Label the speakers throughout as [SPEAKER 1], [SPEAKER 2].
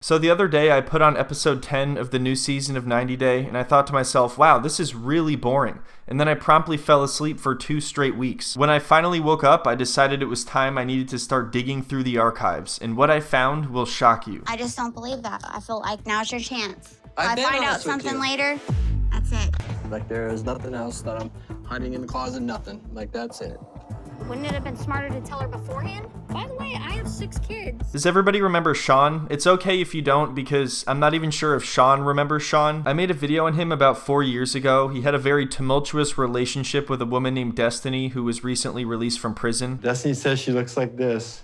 [SPEAKER 1] So the other day I put on episode 10 of the new season of 90 Day, and I thought to myself, wow, this is really boring. And then I promptly fell asleep for 2 straight weeks. When I finally woke up, I decided it was time I needed to start digging through the archives, and what I found will shock you.
[SPEAKER 2] I just don't believe that. I feel like now's your chance.
[SPEAKER 3] I
[SPEAKER 2] find out something later, that's it.
[SPEAKER 3] Like there is nothing else that I'm hiding in the closet, nothing. Like that's it.
[SPEAKER 4] Wouldn't it have been smarter to tell her beforehand? By the way, I have 6 kids.
[SPEAKER 1] Does everybody remember Shawn? It's okay if you don't, because I'm not even sure if Shawn remembers Shawn. I made a video on him about 4 years ago. He had a very tumultuous relationship with a woman named Destiny, who was recently released from prison.
[SPEAKER 5] Destiny says she looks like this.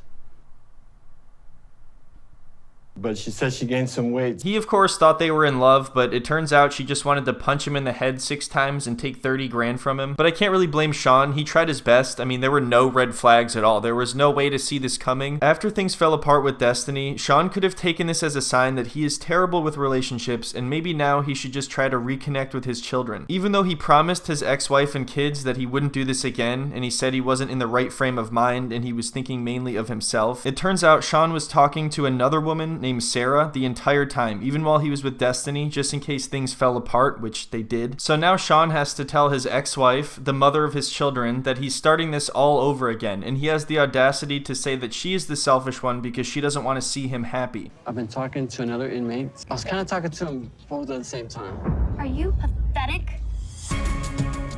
[SPEAKER 5] But she said she gained some weight.
[SPEAKER 1] He, of course, thought they were in love, but it turns out she just wanted to punch him in the head 6 times and take 30 grand from him. But I can't really blame Shawn. He tried his best. I mean, there were no red flags at all. There was no way to see this coming. After things fell apart with Destiny, Shawn could have taken this as a sign that he is terrible with relationships, and maybe now he should just try to reconnect with his children. Even though he promised his ex-wife and kids that he wouldn't do this again, and he said he wasn't in the right frame of mind and he was thinking mainly of himself, it turns out Shawn was talking to another woman named Sara the entire time, even while he was with Destiny, just in case things fell apart, which they did. So now Shawn has to tell his ex-wife, the mother of his children, that he's starting this all over again, and he has the audacity to say that she is the selfish one because she doesn't want to see him happy.
[SPEAKER 3] I've been talking to another inmate. I was kind of talking to them both at the same time.
[SPEAKER 4] Are you pathetic?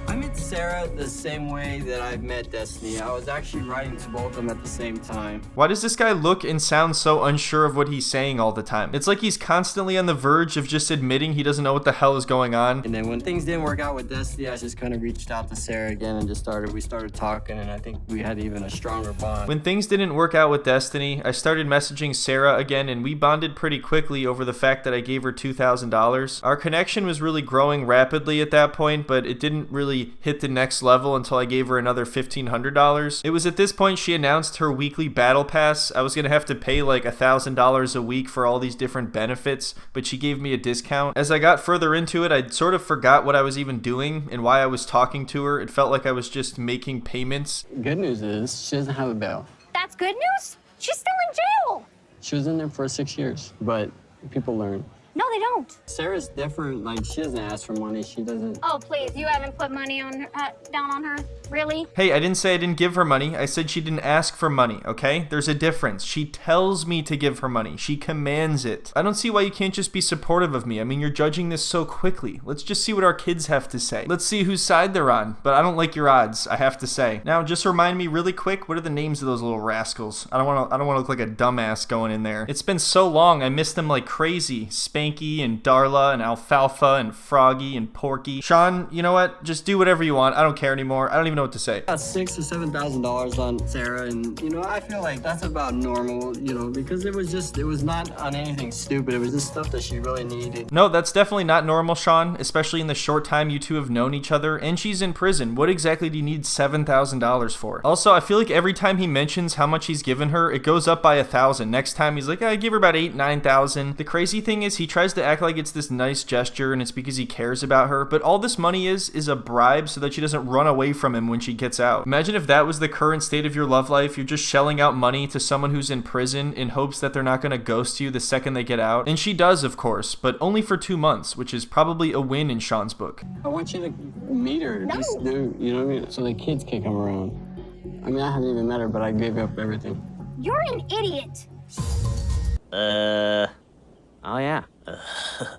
[SPEAKER 3] I met Sara the same way that I met Destiny. I was actually writing to both of them at the same time.
[SPEAKER 1] Why does this guy look and sound so unsure of what he's saying all the time? It's like he's constantly on the verge of just admitting he doesn't know what the hell is going on.
[SPEAKER 3] And then when things didn't work out with Destiny, I just kind of reached out to Sara again and we started talking, and I think we had even a stronger bond.
[SPEAKER 1] When things didn't work out with Destiny, I started messaging Sara again, and we bonded pretty quickly over the fact that I gave her $2,000. Our connection was really growing rapidly at that point, but it didn't really hit the next level until I gave her another $1,500. It was at this point she announced her weekly battle pass. I was gonna have to pay like $1,000 a week for all these different benefits, but she gave me a discount. As I got further into it, I sort of forgot what I was even doing and why I was talking to her. It felt like I was just making payments.
[SPEAKER 3] Good news is she doesn't have a bail.
[SPEAKER 4] That's good news? She's still in jail.
[SPEAKER 3] She was in there for 6 years, but people learn.
[SPEAKER 4] No, they don't.
[SPEAKER 3] Sara's different. Like, she doesn't ask for money. She doesn't.
[SPEAKER 4] Oh, please, you haven't put money on her, down on her? Really?
[SPEAKER 1] Hey, I didn't say I didn't give her money. I said she didn't ask for money, okay? There's a difference. She tells me to give her money. She commands it. I don't see why you can't just be supportive of me. I mean, you're judging this so quickly. Let's just see what our kids have to say. Let's see whose side they're on. But I don't like your odds, I have to say. Now, just remind me really quick, what are the names of those little rascals? I don't want to look like a dumbass going in there. It's been so long. I miss them like crazy. Spanky and Darla and Alfalfa and Froggy and Porky. Shawn, you know what? Just do whatever you want. I don't care anymore. I don't even know what to say.
[SPEAKER 3] About $6,000 to $7,000 on Sara, and I feel like that's about normal, because it was not on anything stupid. It was just stuff that she really needed.
[SPEAKER 1] No, that's definitely not normal, Shawn, especially in the short time you two have known each other, and she's in prison. What exactly do you need $7,000 for? Also, I feel like every time he mentions how much he's given her, it goes up by $1,000. Next time he's like, I give her about $8,000, $9,000. The crazy thing is he tries to act like it's this nice gesture and it's because he cares about her, but all this money is a bribe so that she doesn't run away from him when she gets out. Imagine if that was the current state of your love life. You're just shelling out money to someone who's in prison in hopes that they're not going to ghost you the second they get out. And she does, of course, but only for 2 months, which is probably a win in Shawn's book.
[SPEAKER 3] I want you to meet her.
[SPEAKER 4] No.
[SPEAKER 3] Just do, you know what I mean? So the kids can come around. I mean, I haven't even met her, but I gave up everything.
[SPEAKER 4] You're an idiot.
[SPEAKER 6] Oh yeah.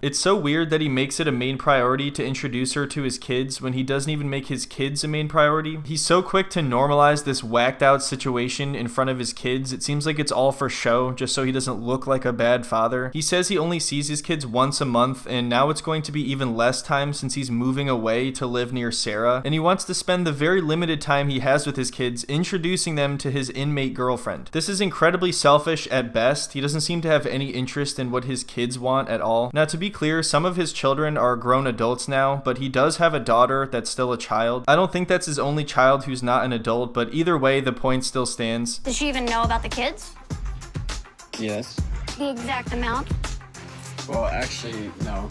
[SPEAKER 1] It's so weird that he makes it a main priority to introduce her to his kids when he doesn't even make his kids a main priority. He's so quick to normalize this whacked out situation in front of his kids. It seems like it's all for show, just so he doesn't look like a bad father. He says he only sees his kids once a month, and now it's going to be even less time since he's moving away to live near Sara, and he wants to spend the very limited time he has with his kids introducing them to his inmate girlfriend. This is incredibly selfish at best. He doesn't seem to have any interest in what his kids want at all. Now, to be clear, some of his children are grown adults now, but he does have a daughter that's still a child. I don't think that's his only child who's not an adult, but either way, the point still stands.
[SPEAKER 4] Does she even know about the kids?
[SPEAKER 3] Yes.
[SPEAKER 4] The exact amount?
[SPEAKER 3] Well, actually, no.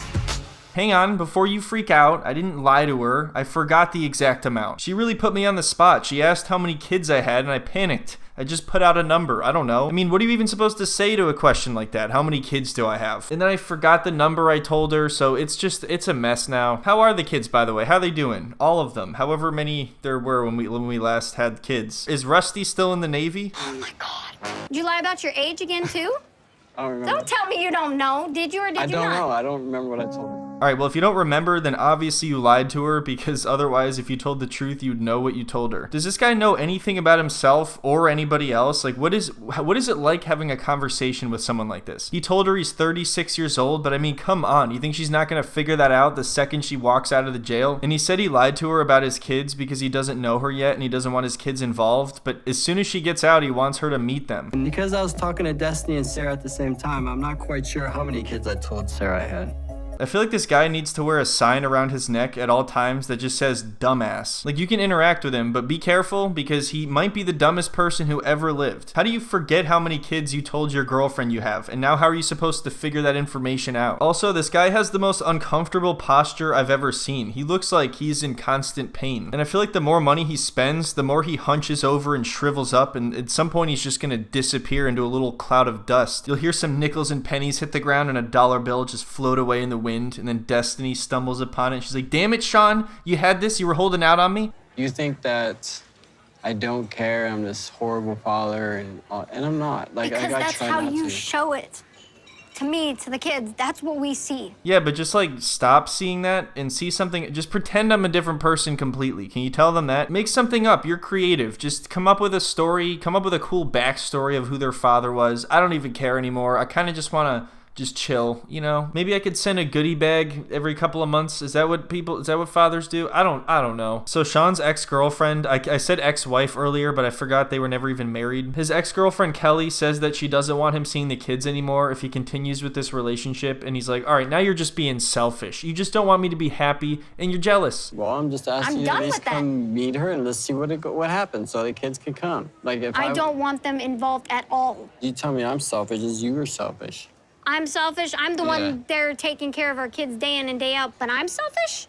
[SPEAKER 1] Hang on, before you freak out, I didn't lie to her. I forgot the exact amount. She really put me on the spot. She asked how many kids I had, and I panicked. I just put out a number. I don't know. I mean, what are you even supposed to say to a question like that? How many kids do I have? And then I forgot the number I told her, so it's a mess now. How are the kids, by the way? How are they doing? All of them. However many there were when we last had kids. Is Rusty still in the Navy?
[SPEAKER 4] Oh my God. Did you lie about your age again, too?
[SPEAKER 3] I don't remember.
[SPEAKER 4] Don't tell me you don't know. Did you or did you not?
[SPEAKER 3] I don't know. I don't remember what I told her.
[SPEAKER 1] All right, well, if you don't remember, then obviously you lied to her, because otherwise, if you told the truth, you'd know what you told her. Does this guy know anything about himself or anybody else? Like, what is it like having a conversation with someone like this? He told her he's 36 years old, but I mean, come on. You think she's not going to figure that out the second she walks out of the jail? And he said he lied to her about his kids because he doesn't know her yet and he doesn't want his kids involved, but as soon as she gets out, he wants her to meet them.
[SPEAKER 3] And because I was talking to Destiny and Sarah at the same time, I'm not quite sure how many kids I told Sarah I had.
[SPEAKER 1] I feel like this guy needs to wear a sign around his neck at all times that just says dumbass. Like, you can interact with him, but be careful because he might be the dumbest person who ever lived. How do you forget how many kids you told your girlfriend you have? And now how are you supposed to figure that information out? Also, this guy has the most uncomfortable posture I've ever seen. He looks like he's in constant pain. And I feel like the more money he spends, the more he hunches over and shrivels up, and at some point he's just gonna disappear into a little cloud of dust. You'll hear some nickels and pennies hit the ground and a dollar bill just float away in the wind, and then Destiny stumbles upon it. She's like, damn it, Shawn, you had this? You were holding out on me?
[SPEAKER 3] You think that I don't care, I'm this horrible father, and I'm not. Like,
[SPEAKER 4] Because
[SPEAKER 3] I
[SPEAKER 4] that's
[SPEAKER 3] try
[SPEAKER 4] how
[SPEAKER 3] not
[SPEAKER 4] you
[SPEAKER 3] to.
[SPEAKER 4] show it. To me, to the kids, that's what we see.
[SPEAKER 1] Yeah, but just like stop seeing that and see something. Just pretend I'm a different person completely. Can you tell them that? Make something up. You're creative. Just come up with a story. Come up with a cool backstory of who their father was. I don't even care anymore. I kind of just want to just chill, you know? Maybe I could send a goodie bag every couple of months. Is that what fathers do? I don't know. So Shawn's ex-girlfriend, I said ex-wife earlier, but I forgot they were never even married. His ex-girlfriend Kelly says that she doesn't want him seeing the kids anymore if he continues with this relationship, and he's like, all right, now you're just being selfish. You just don't want me to be happy, and you're jealous.
[SPEAKER 3] Well, I'm just asking
[SPEAKER 4] I'm
[SPEAKER 3] you to
[SPEAKER 4] done
[SPEAKER 3] at least
[SPEAKER 4] with that.
[SPEAKER 3] come meet her and let's see what happens so the kids can come. Like, if
[SPEAKER 4] I don't want them involved at all.
[SPEAKER 3] You tell me I'm selfish, it's you are selfish.
[SPEAKER 4] I'm selfish. I'm the one there taking care of our kids day in and day out, but I'm selfish?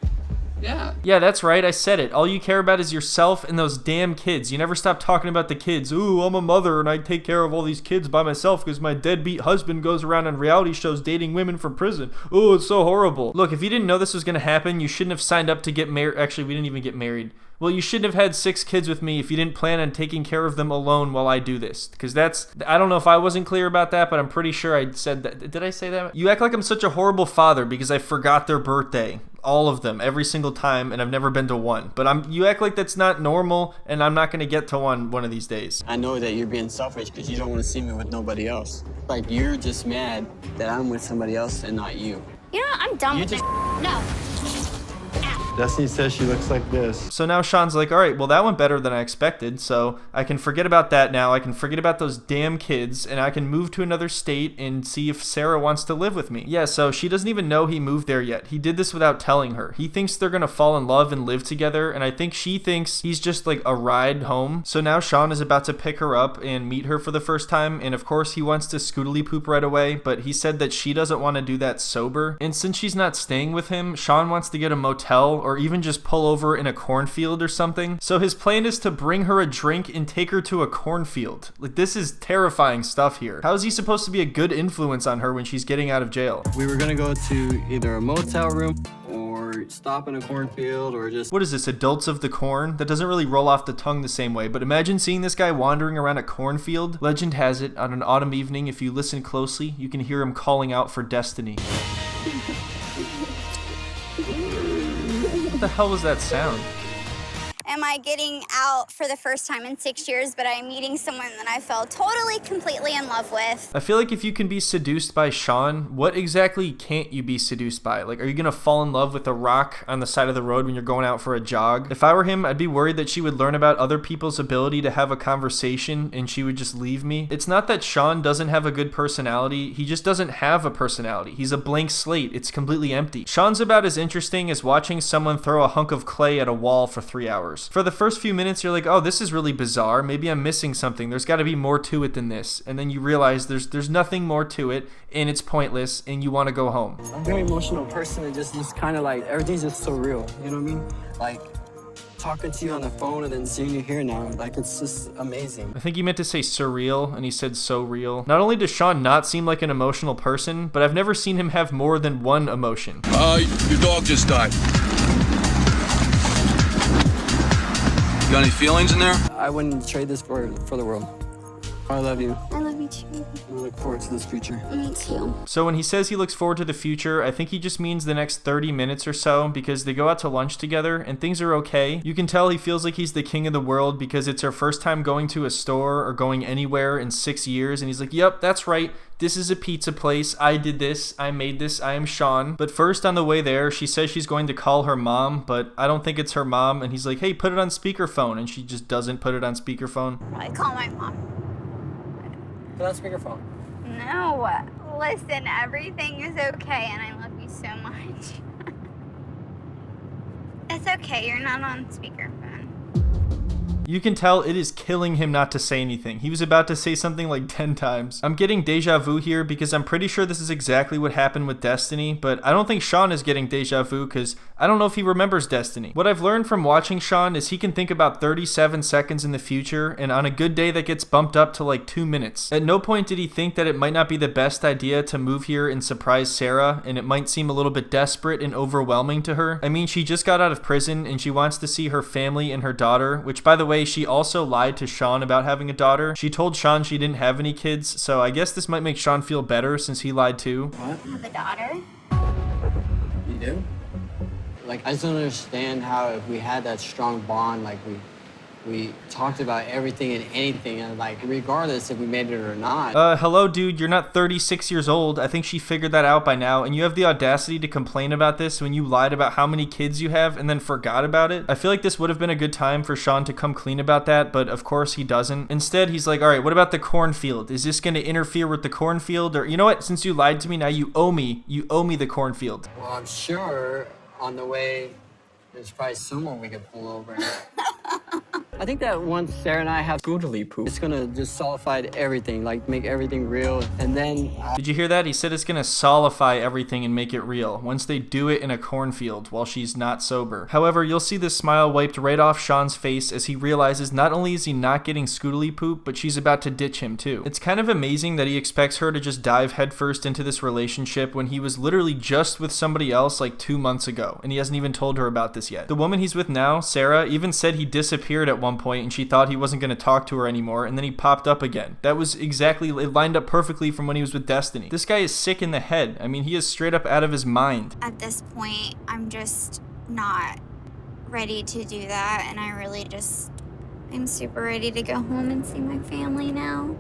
[SPEAKER 3] Yeah.
[SPEAKER 1] Yeah, that's right. I said it. All you care about is yourself and those damn kids. You never stop talking about the kids. Ooh, I'm a mother and I take care of all these kids by myself because my deadbeat husband goes around on reality shows dating women from prison. Oh, it's so horrible. Look, if you didn't know this was going to happen, you shouldn't have signed up to get married. Actually, we didn't even get married. Well, you shouldn't have had 6 kids with me if you didn't plan on taking care of them alone while I do this. Because I don't know if I wasn't clear about that, but I'm pretty sure I said that. Did I say that? You act like I'm such a horrible father because I forgot their birthday. All of them, every single time, and I've never been to one. But you act like that's not normal, and I'm not going to get to one of these days.
[SPEAKER 3] I know that you're being selfish because you don't want to see me with nobody else. Like, you're just mad that I'm with somebody else and not you.
[SPEAKER 4] You know what? I'm done with it. No.
[SPEAKER 5] Destiny says she looks like this.
[SPEAKER 1] So now Shawn's like, all right, well, that went better than I expected, so I can forget about that now. I can forget about those damn kids, and I can move to another state and see if Sara wants to live with me. Yeah, so she doesn't even know he moved there yet. He did this without telling her. He thinks they're gonna fall in love and live together, and I think she thinks he's just like a ride home. So now Shawn is about to pick her up and meet her for the first time, and of course he wants to scootily poop right away, but he said that she doesn't want to do that sober. And since she's not staying with him, Shawn wants to get a motel or even just pull over in a cornfield or something. So his plan is to bring her a drink and take her to a cornfield. Like, this is terrifying stuff here. How is he supposed to be a good influence on her when she's getting out of jail?
[SPEAKER 3] We were gonna go to either a motel room or stop in a cornfield or just...
[SPEAKER 1] What is this, Adults of the Corn? That doesn't really roll off the tongue the same way, but imagine seeing this guy wandering around a cornfield. Legend has it, on an autumn evening, if you listen closely, you can hear him calling out for Destiny. What the hell was that sound?
[SPEAKER 2] Am I getting out for the first time in 6 years, but I'm meeting someone that I fell totally, completely in love with?
[SPEAKER 1] I feel like if you can be seduced by Shawn, what exactly can't you be seduced by? Like, are you gonna fall in love with a rock on the side of the road when you're going out for a jog? If I were him, I'd be worried that she would learn about other people's ability to have a conversation and she would just leave me. It's not that Shawn doesn't have a good personality, he just doesn't have a personality. He's a blank slate, it's completely empty. Shawn's about as interesting as watching someone throw a hunk of clay at a wall for 3 hours. For the first few minutes, you're like, oh, this is really bizarre. Maybe I'm missing something. There's got to be more to it than this. And then you realize there's nothing more to it, and it's pointless, and you want to go home.
[SPEAKER 3] I'm a very emotional person, and just kind of like, everything's just so real. You know what I mean? Like, talking to you on the phone and then seeing you here now. Like, it's just amazing.
[SPEAKER 1] I think he meant to say surreal, and he said so real. Not only does Shawn not seem like an emotional person, but I've never seen him have more than one emotion.
[SPEAKER 6] Your dog just died. You got any feelings in there?
[SPEAKER 3] I wouldn't trade this for the world. I love you.
[SPEAKER 2] I love you too.
[SPEAKER 3] I look forward to this future.
[SPEAKER 2] Me too.
[SPEAKER 1] So when he says he looks forward to the future, I think he just means the next 30 minutes or so, because they go out to lunch together and things are okay. You can tell he feels like he's the king of the world because it's her first time going to a store or going anywhere in 6 years, and he's like, yep, that's right. This is a pizza place. I did this. I made this. I am Shawn. But first, on the way there, she says she's going to call her mom, but I don't think it's her mom. And he's like, hey, put it on speakerphone. And she just doesn't put it on speakerphone.
[SPEAKER 2] I call my mom.
[SPEAKER 3] Put on speakerphone.
[SPEAKER 2] No. Listen, everything is okay, and I love you so much. It's okay. You're not on speakerphone.
[SPEAKER 1] You can tell it is killing him not to say anything. He was about to say something like 10 times. I'm getting deja vu here because I'm pretty sure this is exactly what happened with Destiny, but I don't think Shawn is getting deja vu because I don't know if he remembers Destiny. What I've learned from watching Shawn is he can think about 37 seconds in the future, and on a good day that gets bumped up to like 2 minutes. At no point did he think that it might not be the best idea to move here and surprise Sara, and it might seem a little bit desperate and overwhelming to her. I mean, she just got out of prison and she wants to see her family and her daughter, which by the way, she also lied to Shawn about having a daughter. She told Shawn she didn't have any kids, so I guess this might make Shawn feel better since he lied too.
[SPEAKER 3] What?
[SPEAKER 2] I have a daughter.
[SPEAKER 3] You do? Like, I just don't understand how if we had that strong bond, like we talked about everything and anything, and like regardless if we made it or not.
[SPEAKER 1] Hello dude, you're not 36 years old. I think she figured that out by now, and you have the audacity to complain about this when you lied about how many kids you have and then forgot about it. I feel like this would have been a good time for Shawn to come clean about that, but of course he doesn't. Instead, he's like, alright, what about the cornfield? Is this gonna interfere with the cornfield? Or, you know what, since you lied to me, now you owe me the cornfield.
[SPEAKER 3] Well, I'm sure on the way there's probably someone we could pull over. I think that once Sara and I have scootily poop, it's gonna just solidify everything, like make everything real, and then...
[SPEAKER 1] Did you hear that? He said it's gonna solidify everything and make it real, once they do it in a cornfield while she's not sober. However, you'll see this smile wiped right off Shawn's face as he realizes not only is he not getting scootily poop, but she's about to ditch him too. It's kind of amazing that he expects her to just dive headfirst into this relationship when he was literally just with somebody else like 2 months ago, and he hasn't even told her about this yet. The woman he's with now, Sara, even said he disappeared at one point and she thought he wasn't going to talk to her anymore, and then he popped up again. That was exactly, it lined up perfectly from when he was with Destiny. This guy is sick in the head. I mean, he is straight up out of his mind.
[SPEAKER 2] At this point, I'm just not ready to do that, and I'm super ready to go home and see my family now.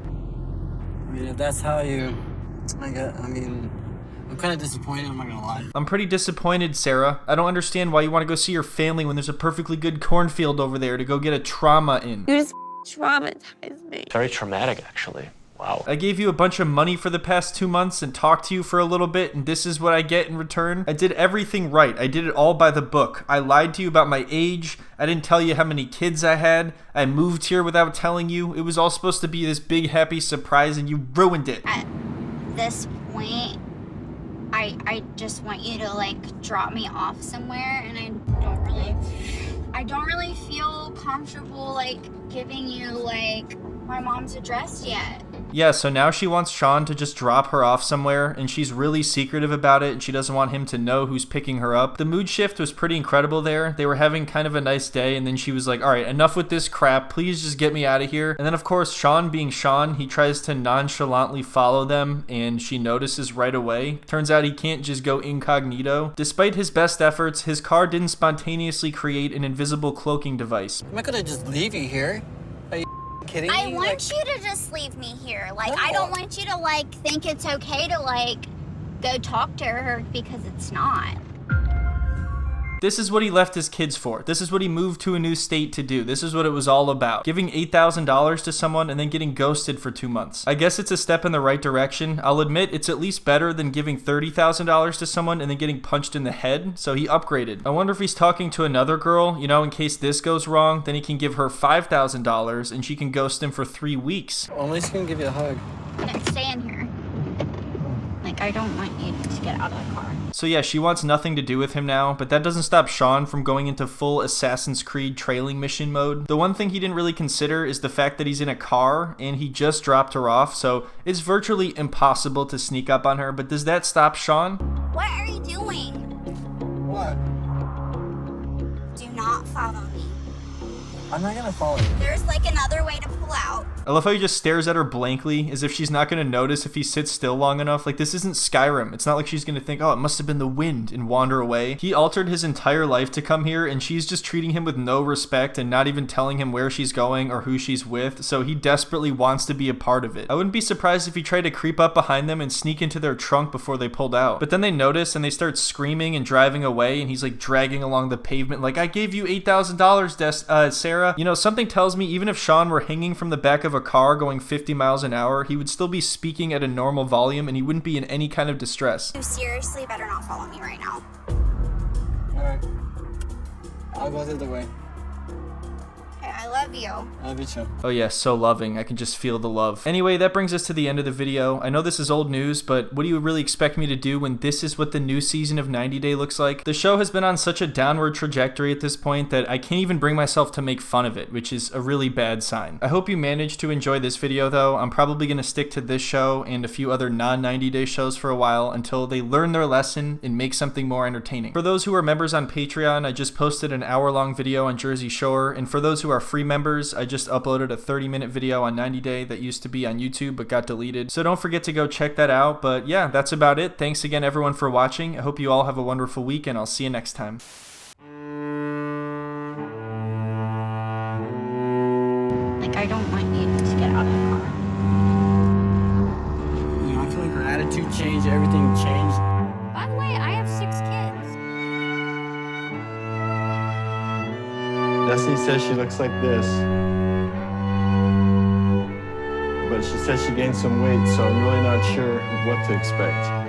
[SPEAKER 3] I mean, if that's how you... I'm kind of disappointed, I'm not gonna lie.
[SPEAKER 1] I'm pretty disappointed, Sara. I don't understand why you want to go see your family when there's a perfectly good cornfield over there to go get a trauma in.
[SPEAKER 4] You just traumatized me.
[SPEAKER 7] Very traumatic, actually. Wow.
[SPEAKER 1] I gave you a bunch of money for the past 2 months and talked to you for a little bit, and this is what I get in return? I did everything right. I did it all by the book. I lied to you about my age. I didn't tell you how many kids I had. I moved here without telling you. It was all supposed to be this big happy surprise, and you ruined it.
[SPEAKER 2] At this point, I just want you to like drop me off somewhere, and I don't really feel comfortable like giving you like my mom's address yet.
[SPEAKER 1] Yeah, so now she wants Shawn to just drop her off somewhere, and she's really secretive about it, and she doesn't want him to know who's picking her up. The mood shift was pretty incredible there. They were having kind of a nice day, and then she was like, alright, enough with this crap, please just get me out of here. And then of course, Shawn being Shawn, he tries to nonchalantly follow them, and she notices right away. Turns out he can't just go incognito. Despite his best efforts, his car didn't spontaneously create an invisible cloaking device.
[SPEAKER 3] I'm not gonna just leave you here. Are you kidding me?
[SPEAKER 2] I want you to just leave me here. Like, I don't want you to like think it's okay to like go talk to her because it's not.
[SPEAKER 1] This is what he left his kids for. This is what he moved to a new state to do. This is what it was all about. Giving $8,000 to someone and then getting ghosted for 2 months. I guess it's a step in the right direction. I'll admit it's at least better than giving $30,000 to someone and then getting punched in the head, so he upgraded. I wonder if he's talking to another girl, you know, in case this goes wrong, then he can give her $5,000 and she can ghost him for 3 weeks.
[SPEAKER 3] Well, at least I can give you a hug.
[SPEAKER 2] I'm gonna stay in here. Like, Like, I don't want you to get out of the car.
[SPEAKER 1] So yeah, she wants nothing to do with him now, but that doesn't stop Shawn from going into full Assassin's Creed trailing mission mode. The one thing he didn't really consider is the fact that he's in a car and he just dropped her off, so it's virtually impossible to sneak up on her, but does that stop Shawn?
[SPEAKER 2] What are you doing?
[SPEAKER 3] What?
[SPEAKER 2] Do not follow me.
[SPEAKER 3] I'm not gonna follow you.
[SPEAKER 2] There's like another way to pull out.
[SPEAKER 1] I love how he just stares at her blankly, as if she's not going to notice if he sits still long enough. Like, this isn't Skyrim. It's not like she's going to think, oh, it must have been the wind, and wander away. He altered his entire life to come here, and she's just treating him with no respect and not even telling him where she's going or who she's with, so he desperately wants to be a part of it. I wouldn't be surprised if he tried to creep up behind them and sneak into their trunk before they pulled out. But then they notice, and they start screaming and driving away, and he's like dragging along the pavement like, I gave you $8,000, Sarah. You know, something tells me even if Shawn were hanging from the back of a car going 50 miles an hour, he would still be speaking at a normal volume and he wouldn't be in any kind of distress.
[SPEAKER 2] You seriously better not follow me right now.
[SPEAKER 3] Alright. I'll go the other way.
[SPEAKER 2] Okay, I love you.
[SPEAKER 3] I love you too.
[SPEAKER 1] Oh yeah, so loving. I can just feel the love. Anyway, that brings us to the end of the video. I know this is old news, but what do you really expect me to do when this is what the new season of 90 Day looks like? The show has been on such a downward trajectory at this point that I can't even bring myself to make fun of it, which is a really bad sign. I hope you managed to enjoy this video though. I'm probably going to stick to this show and a few other non-90 Day shows for a while until they learn their lesson and make something more entertaining. For those who are members on Patreon, I just posted an hour-long video on Jersey Shore, and for those who are free members, I just uploaded a 30-minute video on 90 Day that used to be on YouTube but got deleted. So don't forget to go check that out. But yeah, that's about it. Thanks again everyone for watching. I hope you all have a wonderful week and I'll see you next time.
[SPEAKER 2] Like, I don't want you to get out of the car.
[SPEAKER 3] You know, I feel like her attitude changed, everything changed.
[SPEAKER 4] By the way, I have 6 kids.
[SPEAKER 5] Destiny says she looks like this. But she said she gained some weight, so I'm really not sure what to expect.